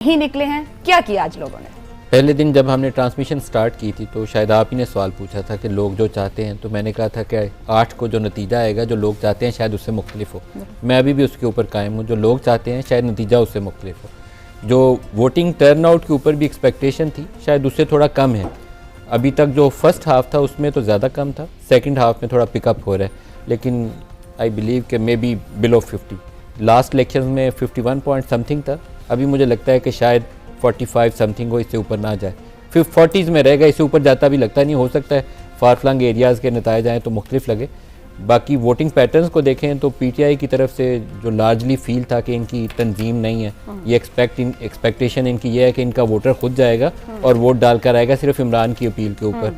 ही निकले हैं। क्या किया आज लोगों ने? पहले दिन जब हमने ट्रांसमिशन स्टार्ट की थी तो शायद आप ही ने सवाल पूछा था कि लोग जो चाहते हैं, तो मैंने कहा था कि 8 को जो नतीजा आएगा जो लोग चाहते हैं शायद उससे मुख्तलिफ हो। मैं अभी भी उसके ऊपर कायम हूँ, जो लोग चाहते हैं शायद नतीजा उससे मुख्तलिफ हो। जो वोटिंग टर्नआउट के ऊपर भी एक्सपेक्टेशन थी शायद उससे थोड़ा कम है। अभी तक जो फर्स्ट हाफ था उसमें तो ज़्यादा कम था, सेकेंड हाफ में थोड़ा पिकअप हो रहा है, लेकिन आई बिलीव कि may be below 50। Last election में 51 पॉइंट समथिंग था, अभी मुझे लगता है कि शायद 45 समथिंग हो, इससे ऊपर ना जाए। फिर 40s में रहेगा, इससे ऊपर जाता भी लगता नहीं। हो सकता है फार फ्लंग एरियाज़ के नताइज आएँ तो मुख्तलिफ लगे। बाकी वोटिंग पैटर्न्स को देखें तो पीटीआई की तरफ से जो लार्जली फील था कि इनकी तंजीम नहीं है, ये एक्सपेक्टेशन इनकी ये है कि इनका वोटर खुद जाएगा और वोट डालकर आएगा सिर्फ इमरान की अपील के ऊपर।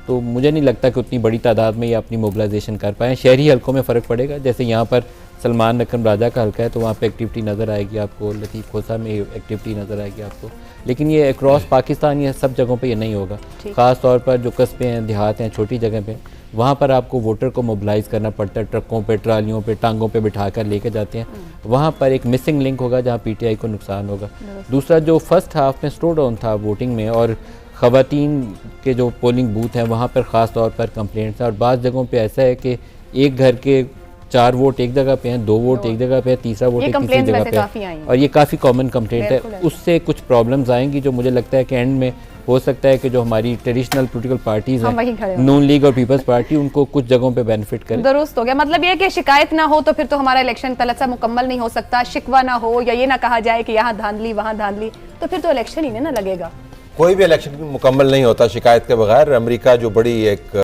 तो मुझे नहीं लगता कि उतनी बड़ी तादाद में ये अपनी मोबिलाइजेशन कर पाएँ। शहरी हलकों में फ़र्क पड़ेगा, जैसे यहाँ पर सलमान नकम राजा का हल्का है तो वहाँ पे एक्टिविटी नज़र आएगी आपको, लतीफ़ खोसा में एक्टिविटी नज़र आएगी आपको, लेकिन ये अक्रॉस पाकिस्तान ये सब जगहों पे ये नहीं होगा। ख़ास तौर पर जो कस्बे हैं, देहात हैं, छोटी जगह पे, वहाँ पर आपको वोटर को मोबिलाइज़ करना पड़ता है। ट्रकों पे, ट्रालियों पे, टांगों पे बिठा कर लेके जाते हैं। वहाँ पर एक मिसिंग लिंक होगा जहाँ पीटीआई को नुकसान होगा। दूसरा, जो फर्स्ट हाफ में स्लो डाउन था वोटिंग में और ख़वातीन के जो पोलिंग बूथ हैं वहाँ पर ख़ास तौर पर कंप्लेंट्स हैं, और बाज़ जगहों पे ऐसा है कि एक घर के 4 वोट एक जगह पे हैं, 2 वोट एक जगह पे है, तीसरा वोट एक तीसरी जगह पे है, और ये काफ़ी कॉमन कंप्लेंट है। उससे कुछ प्रॉब्लम्स आएंगी जो मुझे लगता है कि एंड में हो सकता है कि जो हमारी ट्रेडिशनल पॉलिटिकल पार्टीज हैं, नून लीग और पीपल्स पार्टी, उनको कुछ जगहों पे बेनिफिट करे। दुरुस्त हो गया। मतलब ये कि शिकायत ना हो तो फिर तो हमारा इलेक्शन तलसा मुकम्मल नहीं हो सकता। शिकवा ना हो या ये ना कहा जाए कि यहाँ धांधली वहाँ धांधली, तो फिर तो इलेक्शन ही नहीं ना लगेगा। कोई भी इलेक्शन मुकम्मल नहीं होता शिकायत के बगैर। अमेरिका जो बड़ी एक